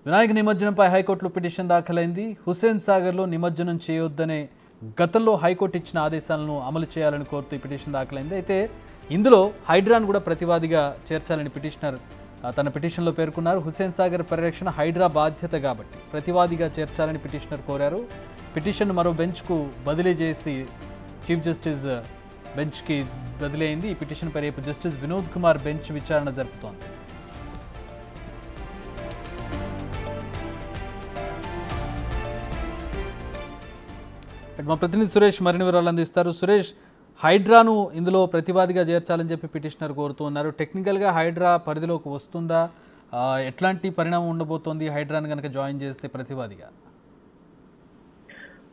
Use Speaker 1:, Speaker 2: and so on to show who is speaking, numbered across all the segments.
Speaker 1: వినాయక నిమజ్జనంపై హైకోర్టులో పిటిషన్ దాఖలైంది. హుస్సేన్ సాగర్లో నిమజ్జనం చేయొద్దనే గతంలో హైకోర్టు ఇచ్చిన ఆదేశాలను అమలు చేయాలని కోరుతూ ఈ పిటిషన్ దాఖలైంది. అయితే ఇందులో హైడ్రాను కూడా ప్రతివాదిగా చేర్చాలని పిటిషనర్ తన పిటిషన్లో పేర్కొన్నారు. హుస్సేన్ సాగర్ పరిరక్షణ హైడ్రా బాధ్యత కాబట్టి ప్రతివాదిగా చేర్చాలని పిటిషనర్ కోరారు. పిటిషన్ మరో బెంచ్కు బదిలీ చేసి చీఫ్ జస్టిస్ బెంచ్కి బదిలీ అయింది. ఈ పిటిషన్పై రేపు జస్టిస్ వినోద్ కుమార్ బెంచ్ విచారణ జరుపుతోంది. మా ప్రతినిధి సురేష్ మరిన్ని వివరాలు అందిస్తారు. సురేష్, హైడ్రాను ఇందులో ప్రతివాదిగా చేర్చాలని చెప్పి పిటిషనర్ కోరుతూ ఉన్నారు. టెక్నికల్గా హైడ్రా పరిధిలోకి వస్తుందా? ఎట్లాంటి పరిణామం ఉండబోతోంది హైడ్రాను కనుక జాయిన్ చేస్తే ప్రతివాదిగా?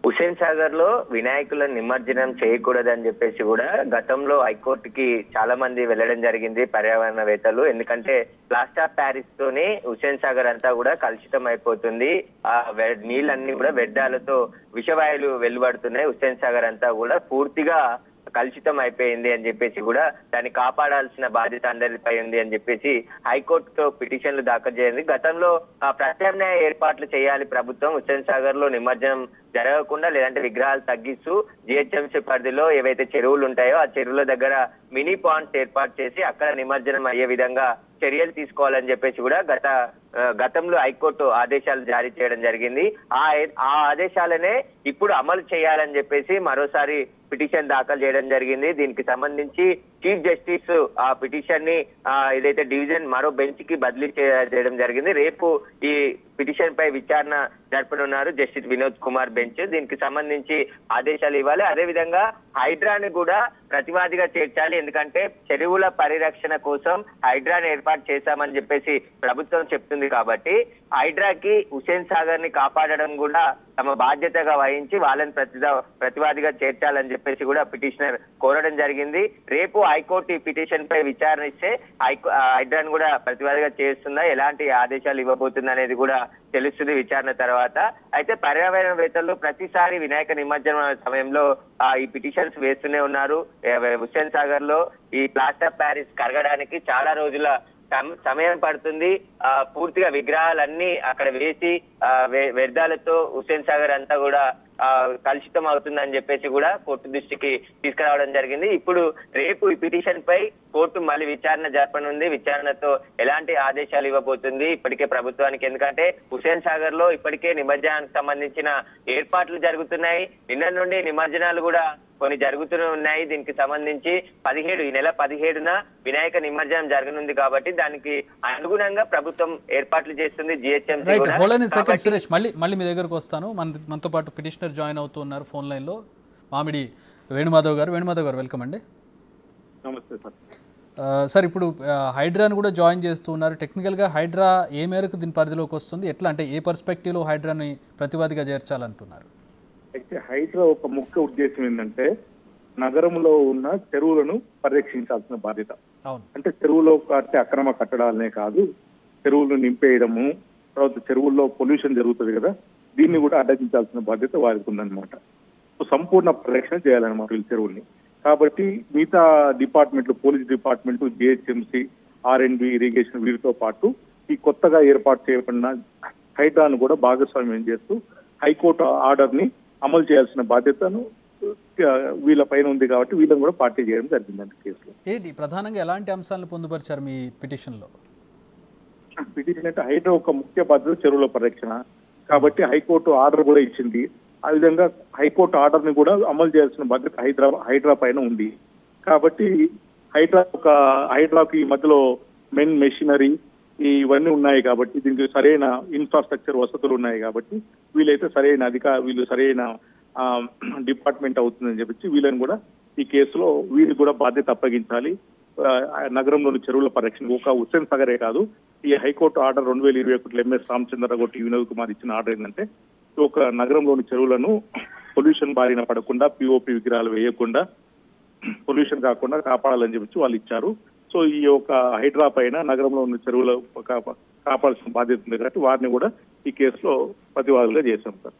Speaker 2: హుస్సేన్ సాగర్ లో వినాయకుల నిమజ్జనం చేయకూడదని చెప్పేసి కూడా గతంలో హైకోర్టుకి చాలా మంది వెళ్ళడం జరిగింది పర్యావరణవేత్తలు. ఎందుకంటే ప్లాస్టర్ ఆఫ్ ప్యారిస్ తోనే హుస్సేన్ సాగర్ అంతా కూడా కలుషితం అయిపోతుంది. ఆ నీళ్ళన్నీ కూడా వ్యర్థాలతో విషవాయువులు వెలువడుతున్నాయి. హుస్సేన్ సాగర్ అంతా కూడా పూర్తిగా కలుషితం అయిపోయింది అని చెప్పేసి కూడా దాన్ని కాపాడాల్సిన బాధ్యత అందరిపై ఉంది అని చెప్పేసి హైకోర్టుతో పిటిషన్లు దాఖలు చేయండి. గతంలో ప్రత్యామ్నాయ ఏర్పాట్లు చేయాలి ప్రభుత్వం. హుస్సేన్ సాగర్ లో నిమజ్జనం జరగకుండా లేదంటే విగ్రహాలు తగ్గిస్తూ జిహెచ్ఎంసీ పరిధిలో ఏవైతే చెరువులు ఉంటాయో ఆ చెరువుల దగ్గర మినీ పాండ్స్ ఏర్పాటు చేసి అక్కడ నిమజ్జనం అయ్యే విధంగా చర్యలు తీసుకోవాలని చెప్పేసి కూడా గతంలో హైకోర్టు ఆదేశాలు జారీ చేయడం జరిగింది. ఆ ఆదేశాలనే ఇప్పుడు అమలు చేయాలని చెప్పేసి మరోసారి పిటిషన్ దాఖలు చేయడం జరిగింది. దీనికి సంబంధించి చీఫ్ జస్టిస్ ఆ పిటిషన్ ని ఏదైతే డివిజన్ మరో బెంచ్ కి బదిలీ చేయడం జరిగింది. రేపు ఈ పిటిషన్ పై విచారణ జరపనున్నారు జస్టిస్ వినోద్ కుమార్ బెంచ్. దీనికి సంబంధించి ఆదేశాలు ఇవ్వాలి. అదేవిధంగా హైడ్రాని కూడా ప్రతివాదిగా చేర్చాలి. ఎందుకంటే చెరువుల పరిరక్షణ కోసం హైడ్రాని ఏర్పాటు చేశామని చెప్పేసి ప్రభుత్వం చెప్తుంది కాబట్టి హైడ్రాకి హుస్సేన్ సాగర్ ని కాపాడడం కూడా తమ బాధ్యతగా వహించి వాళ్ళని ప్రతివాదిగా చేర్చాలని చెప్పేసి కూడా పిటిషనర్ కోరడం జరిగింది. రేపు హైకోర్టు ఈ పిటిషన్ పై విచారణ ఇస్తే హైడ్రాని కూడా ప్రతివాదిగా చేస్తుందా, ఎలాంటి ఆదేశాలు ఇవ్వబోతుందా అనేది కూడా తెలుస్తుంది విచారణ తర్వాత. అయితే పర్యావరణవేత్తలు ప్రతిసారి వినాయక నిమజ్జనం సమయంలో ఈ పిటిషన్స్ వేస్తూనే ఉన్నారు. హుస్సేన్ సాగర్ లో ఈ ప్లాస్టర్ ఆఫ్ ప్యారిస్ కరగడానికి చాలా రోజుల సమయం పడుతుంది. పూర్తిగా విగ్రహాలన్నీ అక్కడ వేసి వ్యర్థాలతో హుస్సేన్ సాగర్ అంతా కూడా కలుషితం అవుతుందని చెప్పేసి కూడా కోర్టు దృష్టికి తీసుకురావడం జరిగింది. ఇప్పుడు రేపు ఈ పిటిషన్ పై కోర్టు మళ్ళీ విచారణ జరపనుంది. విచారణతో ఎలాంటి ఆదేశాలు ఇవ్వబోతుంది ఇప్పటికే ప్రభుత్వానికి. ఎందుకంటే హుస్సేన్ సాగర్ లో ఇప్పటికే నిమజ్జనానికి సంబంధించిన ఏర్పాట్లు జరుగుతున్నాయి. నిన్న నుండి నిమజ్జనాలు కూడా కొన్ని జరుగుతూనే ఉన్నాయి. దీనికి సంబంధించి ఈ నెల 17న వినాయక నిమజ్జనం జరగనుంది కాబట్టి దానికి అనుగుణంగా ప్రభుత్వం ఏర్పాట్లు చేస్తుంది. జిహెచ్ఎంసీ
Speaker 1: సురేష్, మళ్ళీ మీ దగ్గరకు వస్తాను. మనతో పాటు పిటిషనర్ జాయిన్ అవుతూ ఉన్నారు ఫోన్ లైన్ లో మామిడి వేణుమాధవ్ గారు. వెల్కమ్ అండి.
Speaker 3: నమస్తే సార్.
Speaker 1: సార్, ఇప్పుడు హైడ్రాను కూడా జాయిన్ చేస్తూ ఉన్నారు. టెక్నికల్గా హైడ్రా ఏ మేరకు దీని పరిధిలోకి వస్తుంది? ఎట్లా అంటే ఏ పర్స్పెక్టివ్లో హైడ్రాని ప్రతివాదిగా చేర్చాలంటున్నారు?
Speaker 3: అయితే హైడ్రా ఒక ముఖ్య ఉద్దేశం ఏంటంటే నగరంలో ఉన్న చెరువులను పరిరక్షించాల్సిన బాధ్యత. అంటే చెరువులో కట్టే అక్రమ కట్టడాలనే కాదు, చెరువులను నింపేయడము, తర్వాత చెరువుల్లో పొల్యూషన్ జరుగుతుంది కదా, దీన్ని కూడా అడ్డగించాల్సిన బాధ్యత వారికి ఉందన్నమాట. సంపూర్ణ పరిరక్షణ చేయాలన్నమాట ఈ చెరువుల్ని. కాబట్టి మిగతా డిపార్ట్మెంట్లు, పోలీస్ డిపార్ట్మెంట్, జిహెచ్ఎంసీ, ఆర్ఎండ్బి, ఇరిగేషన్ వీరితో పాటు ఈ కొత్తగా ఏర్పాటు చేయబడిన హైడ్రాను కూడా భాగస్వామ్యం చేస్తూ హైకోర్టు ఆర్డర్ ని అమలు చేయాల్సిన బాధ్యతను వీళ్ళ పైన ఉంది కాబట్టి వీళ్ళని కూడా పార్టీ చేయడం జరిగిందండి కేసులో.
Speaker 1: ఏంటి ప్రధానంగా ఎలాంటి అంశాలను పొందుపరిచారు మీ పిటిషన్ లో?
Speaker 3: పిటిషన్ అంటే హైడ్రా ఒక ముఖ్య బాధ్యత చెరువుల పరిరక్షణ కాబట్టి హైకోర్టు ఆర్డర్ కూడా ఇచ్చింది. ఆ విధంగా హైకోర్టు ఆర్డర్ ని కూడా అమలు చేయాల్సిన బాధ్యత హైడ్రా పైన ఉంది. కాబట్టి హైడ్రాకి ఈ మధ్యలో మెషినరీ ఇవన్నీ ఉన్నాయి కాబట్టి దీనికి సరైన ఇన్ఫ్రాస్ట్రక్చర్ వసతులు ఉన్నాయి కాబట్టి వీళ్ళు సరైన డిపార్ట్మెంట్ అవుతుందని చెప్పి వీళ్ళని కూడా ఈ కేసులో వీళ్ళు కూడా బాధ్యత అప్పగించాలి. నగరంలోని చెరువుల పరిరక్షణ ఒక హుస్సేన్ సాగరే కాదు, ఈ హైకోర్టు ఆర్డర్ 2021 ఎంఎస్ రామచంద్రరావు వినోద్ కుమార్ ఇచ్చిన ఆర్డర్ ఏంటంటే ఒక నగరంలోని చెరువులను పొల్యూషన్ బారిన పడకుండా, పిఓపి విగ్రహాలు వేయకుండా, పొల్యూషన్ కాకుండా కాపాడాలని చెప్పి వాళ్ళు ఇచ్చారు. సో ఈ యొక్క హైడ్రా పైన నగరంలో ఉన్న చెరువులు కాపాడాల్సిన బాధ్యత ఉంది కాబట్టి వారిని కూడా ఈ కేసులో ప్రతివాదులుగా చేశాం సార్.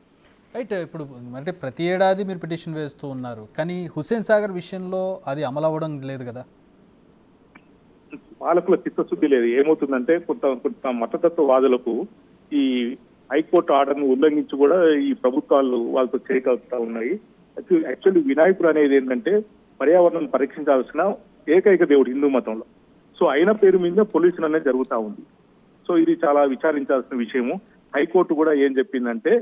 Speaker 1: రైట్. ఇప్పుడు అంటే ప్రతి ఏడాది మీరు పిటిషన్ వేస్తూ ఉన్నారు, కానీ హుస్సేన్ సాగర్ విషయంలో అది అమలు అవ్వడం లేదు కదా?
Speaker 3: పాలకుల చిత్తశుద్ధి లేదు. ఏమవుతుందంటే కొంత మతతత్వవాదులకు ఈ హైకోర్టు ఆర్డర్ను ఉల్లంఘించి కూడా ఈ ప్రభుత్వాలు వాళ్ళతో చేయగలుగుతా ఉన్నాయి. యాక్చువల్లీ వినాయకుడు అనేది ఏంటంటే పర్యావరణం పరీక్షించాల్సిన ఏకైక దేవుడు హిందూ మతంలో. సో అయిన పేరు మీద పొల్యూషన్ అనేది జరుగుతూ ఉంది. సో ఇది చాలా విచారించాల్సిన విషయము. హైకోర్టు కూడా ఏం చెప్పిందంటే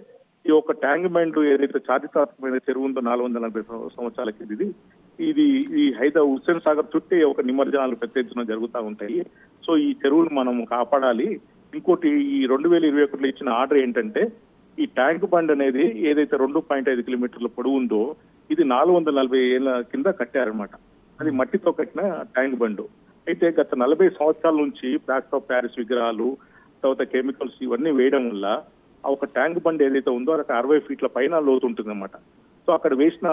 Speaker 3: ఈ యొక్క ట్యాంక్ బండ్ ఏదైతే చారిత్రాత్మకమైన చెరువు ఉందో 440 సంవత్సరాల కింద ఇది ఈ హుస్సేన్ సాగర్ చుట్టే ఒక నిమజ్జనాలు పెద్ద ఎత్తున జరుగుతూ ఉంటాయి. సో ఈ చెరువును మనం కాపాడాలి. ఇంకోటి ఈ 2021లో ఇచ్చిన ఆర్డర్ ఏంటంటే ఈ ట్యాంక్ బండ్ అనేది ఏదైతే 2.5 కిలోమీటర్ల పొడవు ఉందో ఇది 440 ఏళ్ల కింద కట్టారనమాట. అది మట్టితో కట్టిన ట్యాంక్ బండ్. అయితే గత 40 సంవత్సరాల నుంచి ప్లాస్టర్ ఆఫ్ ప్యారిస్ విగ్రహాలు, తర్వాత కెమికల్స్ ఇవన్నీ వేయడం వల్ల ఆ ఒక ట్యాంక్ బండ్ ఏదైతే ఉందో అది 60 ఫీట్ల పైన లోతు ఉంటుంది అనమాట. సో అక్కడ వేసిన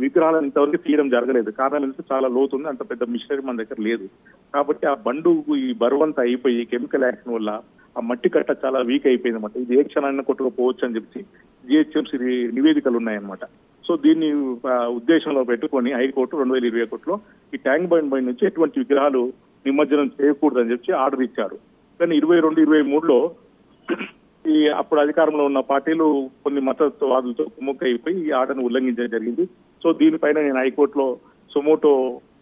Speaker 3: విగ్రహాలను ఇంతవరకు తీయడం జరగలేదు. కారణం ఏంటంటే చాలా లోతు ఉంది, అంత పెద్ద మిషనరీ మన దగ్గర లేదు. కాబట్టి ఆ బండు ఈ బరువంతా అయిపోయి కెమికల్ యాక్షన్ వల్ల ఆ మట్టి కట్ట చాలా వీక్ అయిపోయింది అనమాట. ఇది ఏ క్షణాన్ని కొట్టుకుపోవచ్చు అని చెప్పి జిహెచ్ఎంసీ నివేదికలు ఉన్నాయన్నమాట. సో దీన్ని ఉద్దేశంలో పెట్టుకొని హైకోర్టు 2021లో ఈ ట్యాంక్ బండ్ నుంచి ఎటువంటి విగ్రహాలు నిమజ్జనం చేయకూడదని చెప్పి ఆర్డర్ ఇచ్చారు. కానీ 22-23లో ఈ అప్పుడు అధికారంలో ఉన్న పార్టీలు కొన్ని మతవాదులతో కుమ్మక్క అయిపోయి ఈ ఆర్డర్ను ఉల్లంఘించడం జరిగింది. సో దీనిపైన నేను హైకోర్టులో సుమోటో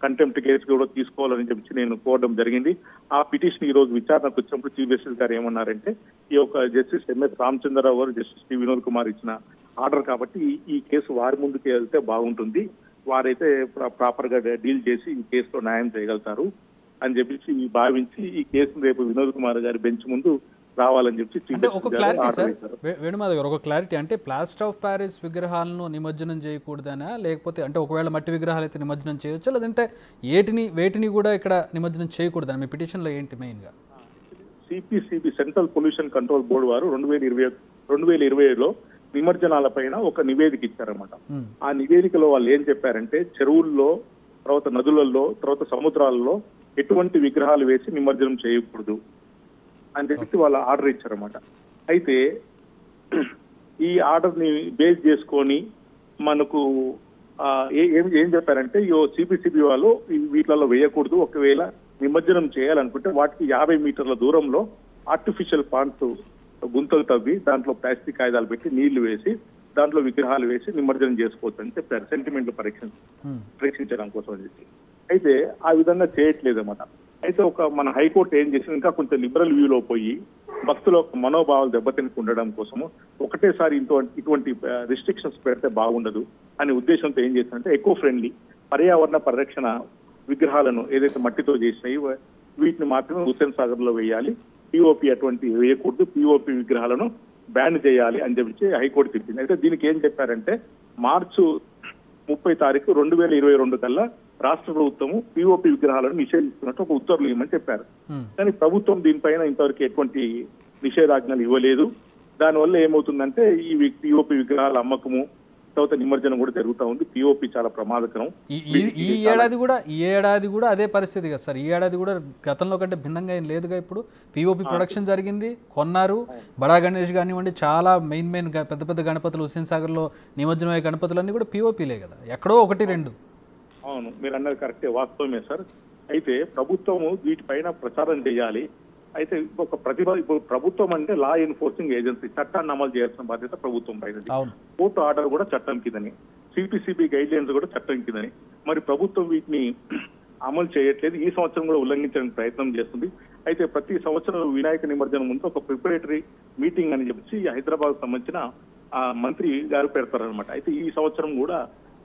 Speaker 3: కంటెంప్ట్ కేసు కూడా తీసుకోవాలని చెప్పి నేను కోరడం జరిగింది. ఆ పిటిషన్ ఈ రోజు విచారణకు వచ్చినప్పుడు చీఫ్ జస్టిస్ గారు ఏమన్నారంటే ఈ యొక్క జస్టిస్ ఎంఎస్ రామచంద్రరావు గారు, జస్టిస్ టి వినోద్ కుమార్ ఇచ్చిన ఆర్డర్ కాబట్టి ఈ కేసు వారి ముందుకు వెళ్తే బాగుంటుంది, వారైతే ప్రాపర్ గా డీల్ చేసి ఈ కేసులో న్యాయం చేయగలుగుతారు అని చెప్పి భావించి ఈ కేసును రేపు వినోద్ కుమార్ గారి బెంచ్ ముందు రావాలని చెప్పి
Speaker 1: ఒక క్లారిటీ సార్ వేణుమాధవ్ గారు, ఒక క్లారిటీ అంటే ప్లాస్టర్ ఆఫ్ ప్యారిస్ విగ్రహాలను నిమజ్జనం చేయకూడదనా, లేకపోతే అంటే ఒకవేళ మట్టి విగ్రహాలు అయితే నిమజ్జనం చేయొచ్చా, లేదంటే వేటిని కూడా ఇక్కడ నిమజ్జనం చేయకూడదని మీ పిటిషన్లో ఏంటి మెయిన్ గా?
Speaker 3: CPCB central pollution control board వారు 2020లో నిమజ్జనాల పైన ఒక నివేదిక ఇచ్చారన్నమాట. ఆ నివేదికలో వాళ్ళు ఏం చెప్పారంటే చెరువుల్లో, తర్వాత నదులలో, తర్వాత సముద్రాలలో ఎటువంటి విగ్రహాలు వేసి నిమజ్జనం చేయకూడదు అని చెప్పి వాళ్ళు ఆర్డర్ ఇచ్చారన్నమాట. అయితే ఈ ఆర్డర్ ని బేస్ చేసుకొని మనకు ఏం చెప్పారంటే సిపిసిబి వాళ్ళు వీటిలలో వేయకూడదు, ఒకవేళ నిమజ్జనం చేయాలనుకుంటే వాటికి 50 మీటర్ల దూరంలో ఆర్టిఫిషియల్ పాండ్స్ గుంతలు తవ్వి దాంట్లో ప్లాస్టిక్ కాగితాలు పెట్టి నీళ్లు వేసి దాంట్లో విగ్రహాలు వేసి నిమజ్జనం చేసుకోవచ్చు అని చెప్పారు, సెంటిమెంట్లు పరీక్షించడం కోసం అని చెప్పి. అయితే ఆ విధంగా చేయట్లేదు అన్నమాట. అయితే మన హైకోర్టు ఏం చేసింది, ఇంకా కొంచెం లిబరల్ వ్యూలో పోయి భక్తుల మనోభావాలు దెబ్బతినకుండా ఉండడం కోసము ఒకటేసారి ఇటువంటి రిస్ట్రిక్షన్స్ పెడితే బాగుండదు అనే ఉద్దేశంతో ఏం చేసిందంటే ఎకో ఫ్రెండ్లీ పర్యావరణ పరిరక్షణ విగ్రహాలను ఏదైతే మట్టితో చేసినాయి వీటిని మాత్రమే హుస్సేన్ సాగర్ లో వేయాలి, పిఓపి అటువంటి వేయకూడదు, పిఓపి విగ్రహాలను బ్యాన్ చేయాలి అని చెప్పి హైకోర్టు చెప్పింది. అయితే దీనికి ఏం చెప్పారంటే మార్చి 30 2022 కల్లా రాష్ట్ర ప్రభుత్వము పిఓపి విగ్రహాలను నిషేధిస్తున్నట్టు ఒక ఉత్తర్వులు ఇవ్వమని చెప్పారు. కానీ ప్రభుత్వం దీనిపైన ఇంతవరకు ఎటువంటి నిషేధాజ్ఞలు ఇవ్వలేదు. దానివల్ల ఏమవుతుందంటే ఈ పిఓపి విగ్రహాల అమ్మకము, తర్వాత నిమజ్జనం కూడా జరుగుతూ ఉంది. పిఓపి చాలా ప్రమాదకరం.
Speaker 1: ఈ ఏడాది కూడా అదే పరిస్థితి కదా సార్. ఈ ఏడాది కూడా గతంలో కంటే భిన్నంగా ఏం లేదుగా. ఇప్పుడు పిఓపి ప్రొడక్షన్ జరిగింది, కొన్నారు. బడా గణేష్ కానివ్వండి, చాలా మెయిన్ పెద్ద పెద్ద గణపతులు హుస్సేన్ సాగర్ లో నిమజ్జనం అయ్యే గణపతులన్నీ కూడా పిఓపిలే కదా, ఎక్కడో 1-2.
Speaker 3: అవును, మీరు అన్నది కరెక్టే, వాస్తవమే సార్. అయితే ప్రభుత్వము వీటిపైన ప్రచారం చేయాలి. అయితే ఇప్పుడు ప్రభుత్వం అంటే లా ఎన్ఫోర్సింగ్ ఏజెన్సీ, చట్టాన్ని అమలు చేయాల్సిన బాధ్యత ప్రభుత్వం పైన. కోర్టు ఆర్డర్ కూడా చట్టం కిందని, సిపిసిబి గైడ్ లైన్స్ కూడా చట్టం కిందని. మరి ప్రభుత్వం వీటిని అమలు చేయట్లేదు. ఈ సంవత్సరం కూడా ఉల్లంఘించడానికి ప్రయత్నం చేస్తుంది. అయితే ప్రతి సంవత్సరం వినాయక నిమజ్జనం ముందు ఒక ప్రిపరేటరీ మీటింగ్ అని చెప్పి హైదరాబాద్ సంబంధించిన మంత్రి గారు పెడతారనమాట. అయితే ఈ సంవత్సరం కూడా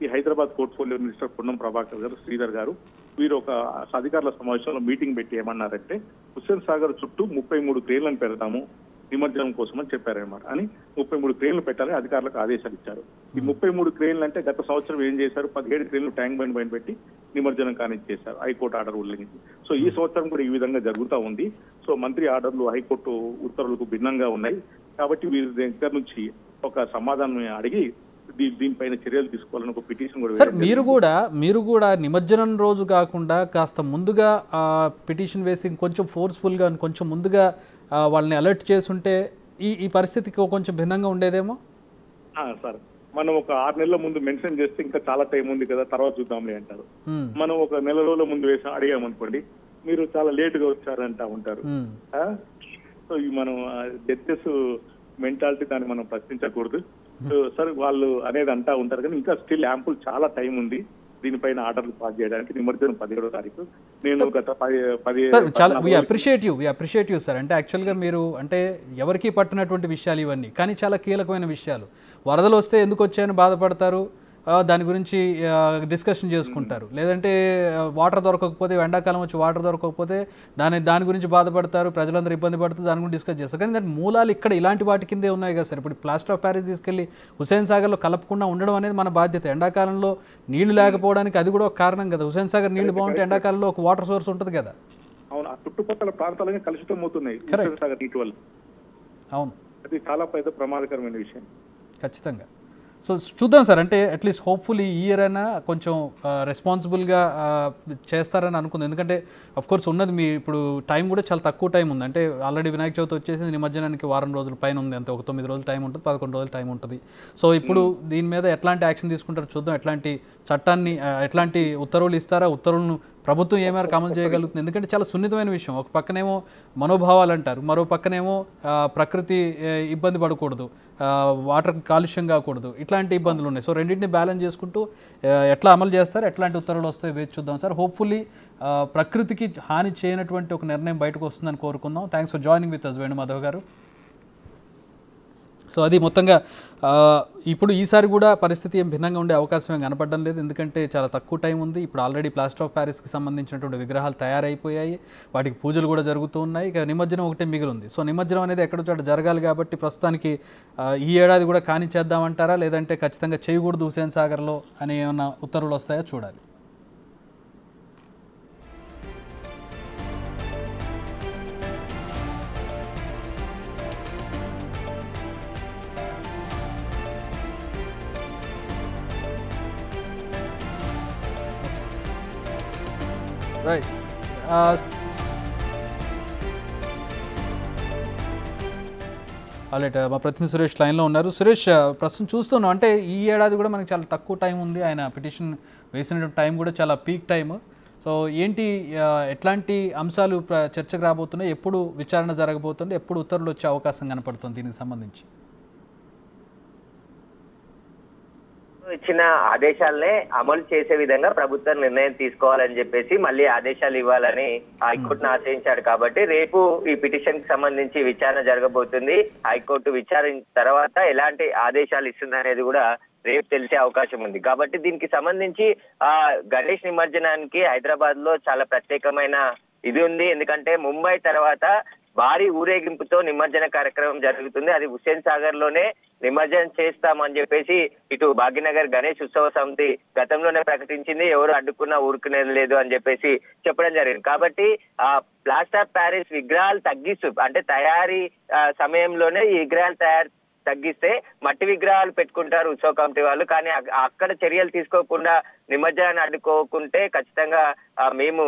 Speaker 3: ఈ హైదరాబాద్ పోర్ట్ఫోలియో మినిస్టర్ పొన్నం ప్రభాకర్ గారు, శ్రీధర్ గారు వీరు ఒక అధికారుల సమావేశంలో మీటింగ్ పెట్టి ఏమన్నారంటే హుస్సేన్ సాగర్ చుట్టూ 33 క్రేన్లను పెడతాము నిమజ్జనం కోసం అని చెప్పారనమాట. అని 33 క్రేన్లు పెట్టాలని అధికారులకు ఆదేశాలు ఇచ్చారు. ఈ 33 క్రేన్లు అంటే గత సంవత్సరం ఏం చేశారు, 17 క్రేన్లు ట్యాంక్ బండ్ పైన పెట్టి నిమజ్జనం కానిచ్చేశారు, హైకోర్టు ఆర్డర్ ఉల్లంఘించి. సో ఈ సంవత్సరం కూడా ఈ విధంగా జరుగుతూ ఉంది. సో మంత్రి ఆర్డర్లు హైకోర్టు ఉత్తర్వులకు భిన్నంగా ఉన్నాయి. కాబట్టి వీరి దగ్గర నుంచి ఒక సమాధానం అడిగి దీనిపైన చర్యలు తీసుకోవాలని ఒక పిటిషన్ కూడా.
Speaker 1: సార్ మీరు కూడా నిమజ్జనం రోజు కాకుండా కాస్త ముందుగా పిటిషన్ వేసి కొంచెం ఫోర్స్ఫుల్గా కొంచెం ముందుగా వాళ్ళని అలర్ట్ చేసుంటే ఈ పరిస్థితికి కొంచెం భిన్నంగా ఉండేదేమో.
Speaker 3: సార్ మనం ఒక 6 నెలల ముందు మెన్షన్ చేస్తే ఇంకా చాలా టైం ఉంది కదా, తర్వాత చూద్దాంలే అంటారు. మనం ఒక నెల రోజుల ముందు వేసి అడిగామనుకోండి, మీరు చాలా లేట్ గా వచ్చారంటా ఉంటారు. సో ఈ మనం జడ్జెస్ మెంటాలిటీ దాన్ని మనం ప్రశ్నించకూడదు. సో సార్ వాళ్ళు అనేది అంటా ఉంటారు కానీ ఇంకా స్టిల్ యాంపుల్ చాలా టైం ఉంది దీనిపైన ఆర్డర్లు పాస్ చేయడానికి. నిమజ్జనం 17వ తారీఖు. నేను గత 10
Speaker 1: చాలా వి అప్రిషియేట్ యూ సార్. అంటే యాక్చువల్గా మీరు అంటే ఎవరికి పట్టినటువంటి విషయాలు ఇవన్నీ, కానీ చాలా కీలకమైన విషయాలు. వరదలు వస్తే ఎందుకు వచ్చాయని బాధపడతారు, దాని గురించి డిస్కషన్ చేసుకుంటారు. లేదంటే వాటర్ దొరకకపోతే, ఎండాకాలం వచ్చి వాటర్ దొరకకపోతే దాని గురించి బాధపడతారు, ప్రజలందరూ ఇబ్బంది పడుతుంది, దాని గురించి డిస్కస్ చేస్తారు. కానీ దాని మూలాలు ఇక్కడ ఇలాంటి వాటి కిందే ఉన్నాయి కదా సార్. ఇప్పుడు ప్లాస్టర్ ఆఫ్ ప్యారిస్ తీసుకెళ్లి హుస్సేన్ సాగర్లో కలపకుండా ఉండడం అనేది మన బాధ్యత. ఎండాకాలంలో నీళ్లు లేకపోవడానికి అది కూడా ఒక కారణం కదా. హుస్సేన్ సాగర్ నీళ్లు బాగుంటే ఎండాకాలంలో ఒక వాటర్ సోర్స్ ఉంటుంది కదా.
Speaker 3: అవును, ఆ చుట్టుపక్కల ప్రాంతాలన్నీ కలుషితం అవుతున్నాయి హుస్సేన్ సాగర్ నీటి వల్ల.
Speaker 1: అవును,
Speaker 3: అది చాలా పెద్ద ప్రమాదకరమైన విషయం.
Speaker 1: ఖచ్చితంగా. సో చూద్దాం సార్, అంటే అట్లీస్ట్ హోప్ఫుల్లీ ఈ ఇయర్ అయినా కొంచెం రెస్పాన్సిబుల్గా చేస్తారని అనుకుంది. ఎందుకంటే అఫ్కోర్స్ ఉన్నది మీ ఇప్పుడు టైం కూడా చాలా తక్కువ టైం ఉంది. అంటే ఆల్రెడీ వినాయక చవితి వచ్చేసి నిమజ్జనానికి వారం రోజుల పైన ఉంది, అంతే. ఒక 9 రోజులు టైం ఉంటుంది, 11 రోజులు టైం ఉంటుంది. సో ఇప్పుడు దీని మీద ఎట్లాంటి యాక్షన్ తీసుకుంటారో చూద్దాం. ఎట్లాంటి చట్టాన్ని, ఎట్లాంటి ఉత్తర్వులు ఇస్తారా, ఉత్తర్వులను ప్రభుత్వం ఏ మేరకు అమలు చేయగలుగుతుంది. ఎందుకంటే చాలా సున్నితమైన విషయం. ఒక పక్కనేమో మనోభావాలు అంటారు, మరో పక్కనేమో ప్రకృతి ఇబ్బంది పడకూడదు, వాటర్ కాలుష్యం కాకూడదు, ఇట్లాంటి ఇబ్బందులు ఉన్నాయి. సో రెండింటిని బ్యాలెన్స్ చేసుకుంటూ ఎట్లా అమలు చేస్తారు, ఎట్లాంటి ఉత్తర్వులు వస్తాయో వేచి చూద్దాం సార్. హోప్ఫుల్లీ ప్రకృతికి హాని చేయనటువంటి ఒక నిర్ణయం బయటకు వస్తుందని కోరుకుందాం. Thanks for joining with us Venumadhav గారు. సో అది మొత్తంగా ఇప్పుడు ఈసారి కూడా పరిస్థితి ఏం భిన్నంగా ఉండే అవకాశం ఏం కనపడడం లేదు. ఎందుకంటే చాలా తక్కువ టైం ఉంది. ఇప్పుడు ఆల్రెడీ ప్లాస్టర్ ఆఫ్ ప్యారిస్కి సంబంధించినటువంటి విగ్రహాలు తయారైపోయాయి, వాటికి పూజలు కూడా జరుగుతూ ఉన్నాయి. ఇక నిమజ్జనం ఒకటే మిగిలింది. సో నిమజ్జనం అనేది ఎక్కడో చోట జరగాలి కాబట్టి ప్రస్తుతానికి ఈ ఏడాది కూడా కానిచ్చేద్దామంటారా, లేదంటే ఖచ్చితంగా చేయకూడదు హుస్సేన్ సాగర్లో అని ఏమన్నా ఉత్తర్వులు వస్తాయో చూడాలి. రైట్. అలాగే మా ప్రతినిధి సురేష్ లైన్లో ఉన్నారు. సురేష్, ప్రస్తుతం చూస్తున్నాం అంటే ఈ ఏడాది కూడా మనకి చాలా తక్కువ టైం ఉంది. ఆయన పిటిషన్ వేసినటువంటి టైం కూడా చాలా పీక్ టైం. సో ఏంటి, ఎట్లాంటి అంశాలు చర్చకు రాబోతున్నాయి, ఎప్పుడు విచారణ జరగబోతుంది, ఎప్పుడు ఉత్తర్వులు వచ్చే అవకాశం కనపడుతుంది దీనికి సంబంధించి?
Speaker 2: ఇచ్చిన ఆదేశాలనే అమలు చేసే విధంగా ప్రభుత్వం నిర్ణయం తీసుకోవాలని చెప్పేసి మళ్ళీ ఆదేశాలు ఇవ్వాలని హైకోర్టును ఆశ్రయించాడు. కాబట్టి రేపు ఈ పిటిషన్ కి సంబంధించి విచారణ జరగబోతుంది. హైకోర్టు విచారించిన తర్వాత ఎలాంటి ఆదేశాలు ఇస్తుంది అనేది కూడా రేపు తెలిసే అవకాశం ఉంది. కాబట్టి దీనికి సంబంధించి గణేష్ నిమజ్జనానికి హైదరాబాద్ లో చాలా ప్రత్యేకమైన ఇది ఉంది. ఎందుకంటే ముంబై తర్వాత భారీ ఊరేగింపుతో నిమజ్జన కార్యక్రమం జరుగుతుంది. అది హుస్సేన్ సాగర్ లోనే నిమజ్జనం చేస్తామని చెప్పేసి ఇటు భాగ్యనగర్ గణేష్ ఉత్సవ సమితి గతంలోనే ప్రకటించింది. ఎవరు అడ్డుకున్నా ఊరుకునేది లేదు అని చెప్పేసి చెప్పడం జరిగింది. కాబట్టి ప్లాస్టర్ ఆఫ్ ప్యారిస్ విగ్రహాలు తగ్గిస్తూ, అంటే తయారీ సమయంలోనే ఈ విగ్రహాలు తగ్గిస్తే మట్టి విగ్రహాలు పెట్టుకుంటారు ఉత్సవ కమిటీ వాళ్ళు. కానీ అక్కడ చర్యలు తీసుకోకుండా నిమజ్జనాన్ని అడ్డుకోకుంటే ఖచ్చితంగా మేము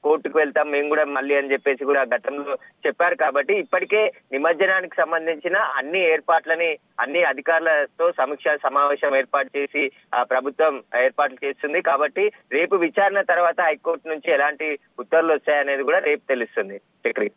Speaker 2: కోర్టుకు వెళ్తాం మేము కూడా మళ్ళీ అని చెప్పేసి కూడా గతంలో చెప్పారు. కాబట్టి ఇప్పటికే నిమజ్జనానికి సంబంధించిన అన్ని ఏర్పాట్లని అన్ని అధికారులతో సమీక్ష సమావేశం ఏర్పాటు చేసి ప్రభుత్వం ఏర్పాట్లు చేస్తుంది. కాబట్టి రేపు విచారణ తర్వాత హైకోర్టు నుంచి ఎలాంటి ఉత్తర్వులు వచ్చాయనేది కూడా రేపు తెలుస్తుంది. చక్రి.